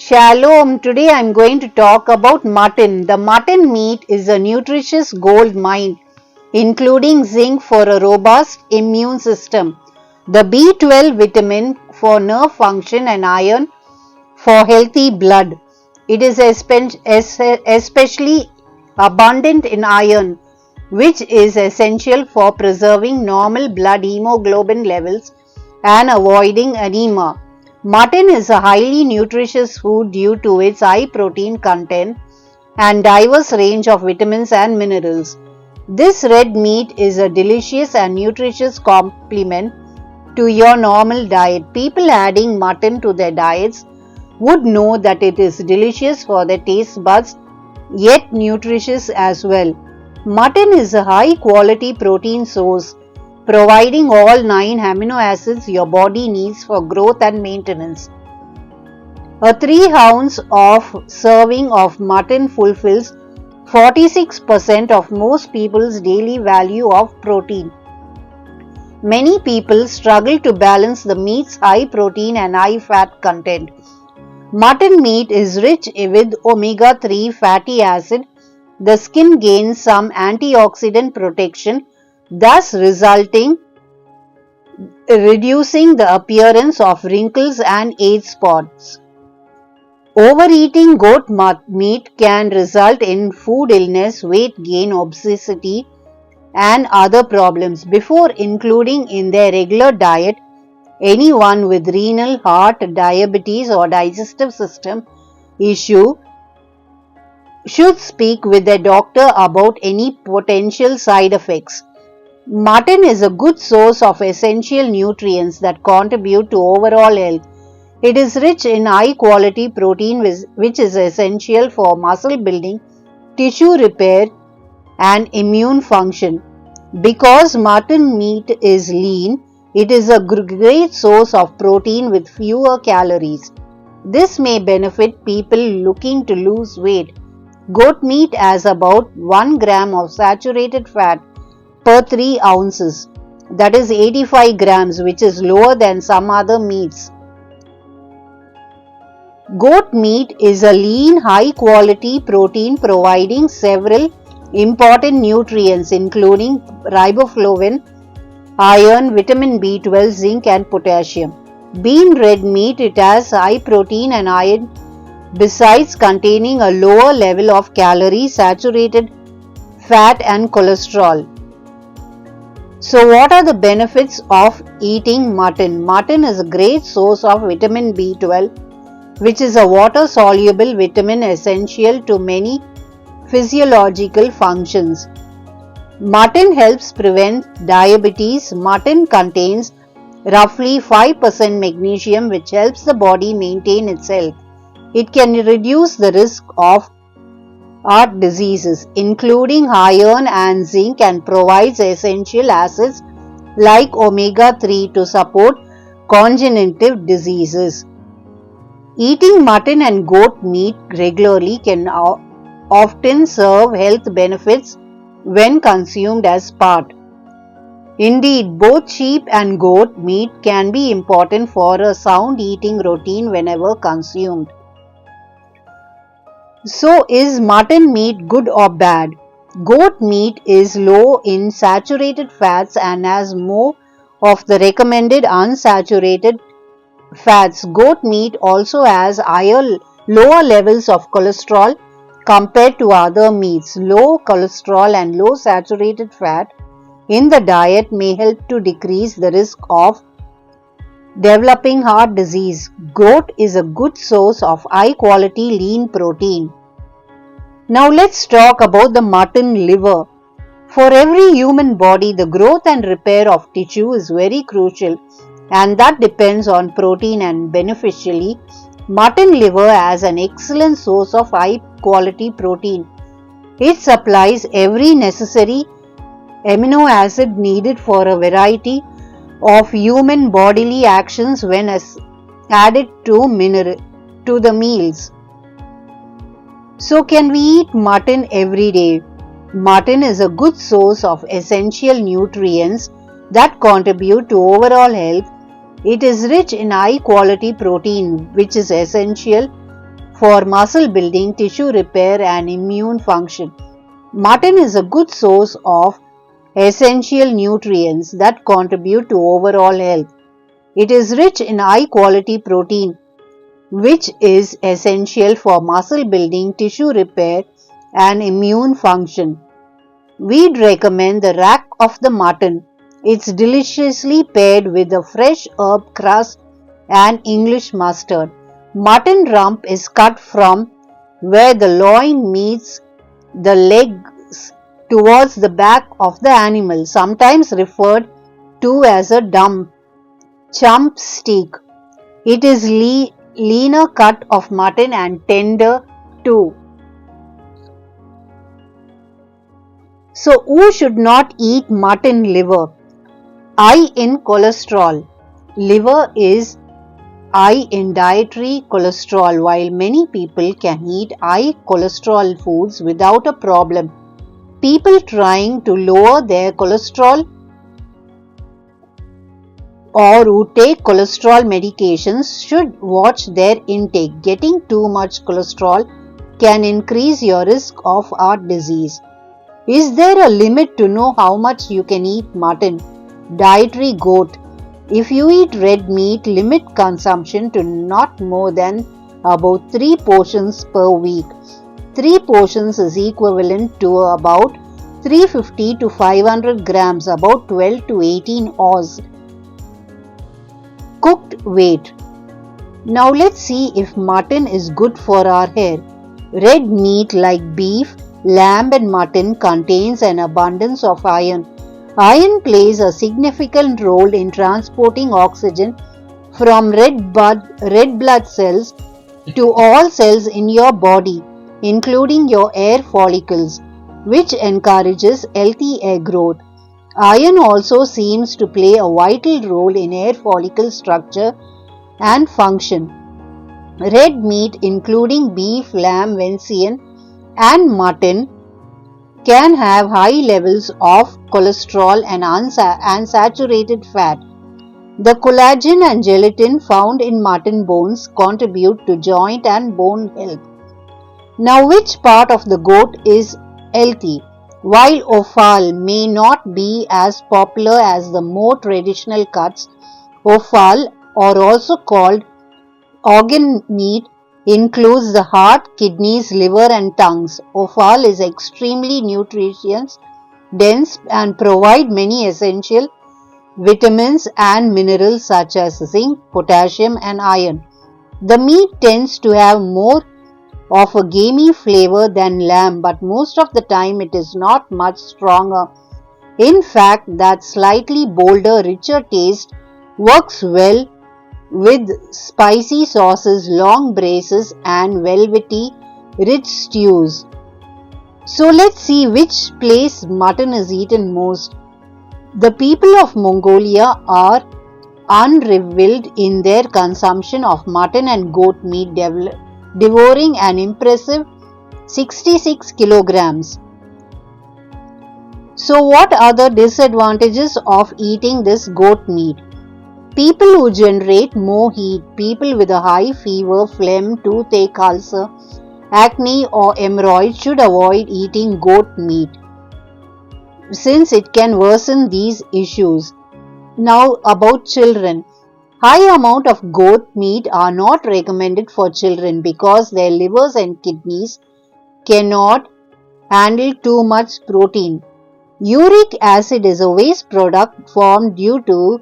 Shalom, today I am going to talk about mutton. The mutton meat is a nutritious gold mine, including zinc for a robust immune system, the B12 vitamin for nerve function and iron for healthy blood. It is especially abundant in iron, which is essential for preserving normal blood hemoglobin levels and avoiding anemia. Mutton is a highly nutritious food due to its high protein content and diverse range of vitamins and minerals. This red meat is a delicious and nutritious complement to your normal diet. People adding mutton to their diets would know that it is delicious for their taste buds, yet nutritious as well. Mutton is a high quality protein source, providing all 9 amino acids your body needs for growth and maintenance. A 3 ounce of serving of mutton fulfills 46% of most people's daily value of protein. Many people struggle to balance the meat's high protein and high fat content. Mutton meat is rich with omega-3 fatty acid. The skin gains some antioxidant protection, thus reducing the appearance of wrinkles and age spots. Overeating goat meat can result in food illness, weight gain, obesity, and other problems. Before including in their regular diet, anyone with renal, heart, diabetes, or digestive system issue should speak with their doctor about any potential side effects. Mutton is a good source of essential nutrients that contribute to overall health. It is rich in high quality protein which is essential for muscle building, tissue repair, and immune function. Because mutton meat is lean, it is a great source of protein with fewer calories. This may benefit people looking to lose weight. Goat meat has about 1 gram of saturated fat per 3 ounces, that is 85 grams, which is lower than some other meats. Goat meat is a lean, high quality protein providing several important nutrients including riboflavin, iron, vitamin B12, zinc and potassium. Being red meat, it has high protein and iron besides containing a lower level of calories, saturated fat and cholesterol. So what are the benefits of eating mutton? Mutton is a great source of vitamin B12, which is a water-soluble vitamin essential to many physiological functions. Mutton helps prevent diabetes. Mutton contains roughly 5% magnesium, which helps the body maintain its health. It can reduce the risk of heart diseases, including iron and zinc, and provides essential acids like omega-3 to support congenital diseases. Eating mutton and goat meat regularly can often serve health benefits when consumed as part. Indeed, both sheep and goat meat can be important for a sound eating routine whenever consumed. So, is mutton meat good or bad? Goat meat is low in saturated fats and has more of the recommended unsaturated fats. Goat meat also has lower levels of cholesterol compared to other meats. Low cholesterol and low saturated fat in the diet may help to decrease the risk of developing heart disease. Goat is a good source of high quality lean protein. Now let's talk about the mutton liver. For every human body, the growth and repair of tissue is very crucial, and that depends on protein. And beneficially, mutton liver has an excellent source of high quality protein. It supplies every necessary amino acid needed for a variety of human bodily actions when added to the meals. So can we eat mutton every day? Mutton is a good source of essential nutrients that contribute to overall health. It is rich in high quality protein, which is essential for muscle building, tissue repair, and immune function. Mutton is a good source of essential nutrients that contribute to overall health. It is rich in high quality protein, which is essential for muscle building, tissue repair, and immune function. We'd recommend the rack of the mutton. It's deliciously paired with a fresh herb crust and English mustard. Mutton rump is cut from where the loin meets the legs towards the back of the animal, sometimes referred to as a chump steak. It is leaner cut of mutton and tender too. So, who should not eat mutton liver? High in cholesterol. Liver is high in dietary cholesterol. While many people can eat high cholesterol foods without a problem, people trying to lower their cholesterol or who take cholesterol medications should watch their intake. Getting too much cholesterol can increase your risk of heart disease. Is there a limit to know how much you can eat mutton? Dietary goat. If you eat red meat, limit consumption to not more than about 3 portions per week. 3 portions is equivalent to about 350 to 500 grams, about 12 to 18 oz. Cooked weight. Now let's see if mutton is good for our hair. Red meat like beef, lamb and mutton contains an abundance of iron. Iron plays a significant role in transporting oxygen from red blood cells to all cells in your body, including your hair follicles, which encourages healthy hair growth. Iron also seems to play a vital role in hair follicle structure and function. Red meat, including beef, lamb, venison, and mutton, can have high levels of cholesterol and unsaturated fat. The collagen and gelatin found in mutton bones contribute to joint and bone health. Now, which part of the goat is healthy? While offal may not be as popular as the more traditional cuts, offal, or also called organ meat, includes the heart, kidneys, liver and tongues. Offal is extremely nutritious, dense and provide many essential vitamins and minerals such as zinc, potassium and iron. The meat tends to have more of a gamey flavor than lamb, but most of the time it is not much stronger. In fact, that slightly bolder, richer taste works well with spicy sauces, long braised and velvety, rich stews. So let's see which place mutton is eaten most. The people of Mongolia are unrivaled in their consumption of mutton and goat meat, devouring an impressive 66 kilograms. So what are the disadvantages of eating this goat meat? People who generate more heat, people with a high fever, phlegm, toothache, ulcer, acne or hemorrhoids should avoid eating goat meat since it can worsen these issues. Now about children. High amount of goat meat are not recommended for children because their livers and kidneys cannot handle too much protein. Uric acid is a waste product formed due to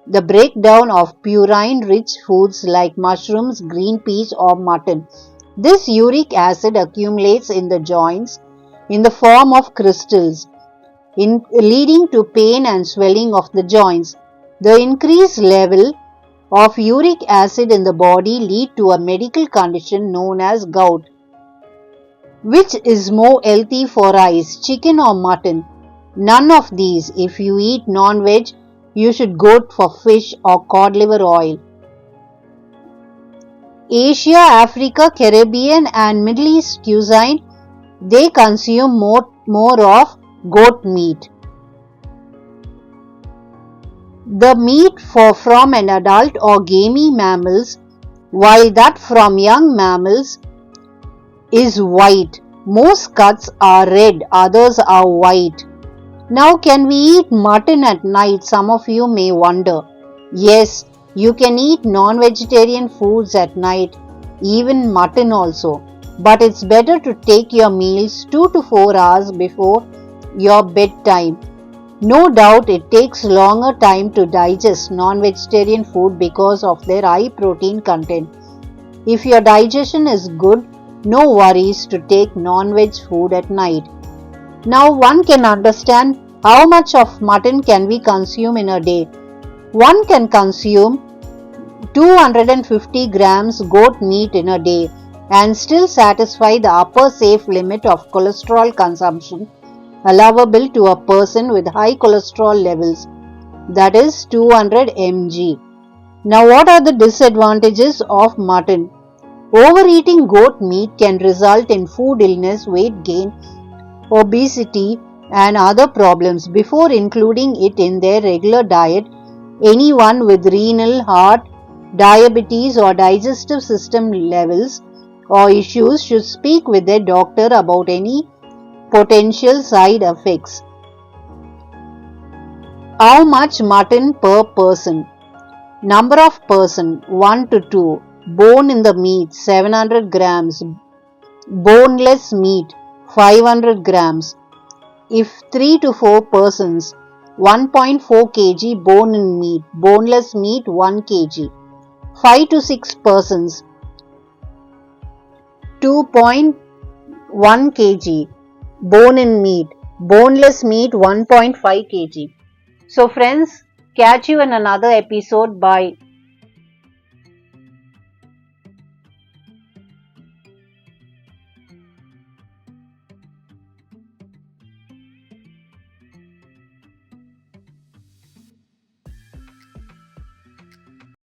the breakdown of purine-rich foods like mushrooms, green peas or mutton. This uric acid accumulates in the joints in the form of crystals, leading to pain and swelling of the joints. The increased level of uric acid in the body lead to a medical condition known as gout. Which is more healthy for eyes, chicken or mutton? None of these. If you eat non-veg, you should go for fish or cod liver oil. Asia, Africa, Caribbean and Middle East cuisine, they consume more of goat meat. The meat from an adult or gamey mammals, while that from young mammals is white. Most cuts are red, others are white. Now, can we eat mutton at night? Some of you may wonder. Yes, you can eat non-vegetarian foods at night, even mutton also. But it's better to take your meals 2 to 4 hours before your bedtime. No doubt it takes longer time to digest non-vegetarian food because of their high protein content. If your digestion is good, no worries to take non-veg food at night. Now one can understand how much of mutton can we consume in a day. One can consume 250 grams goat meat in a day and still satisfy the upper safe limit of cholesterol consumption allowable to a person with high cholesterol levels, that is 200 mg. Now what are the disadvantages of mutton? Overeating goat meat can result in food illness, weight gain, obesity and other problems. Before including it in their regular diet, anyone with renal, heart, diabetes or digestive system levels or issues should speak with their doctor about any potential side effects. How much mutton per person? Number of person 1 to 2. Bone in the meat 700 grams. Boneless meat 500 grams. If 3 to 4 persons, 1.4 kg bone in meat, boneless meat 1 kg. 5 to 6 persons, 2.1 kg bone in meat, boneless meat 1.5 kg. So friends, catch you in another episode. Bye.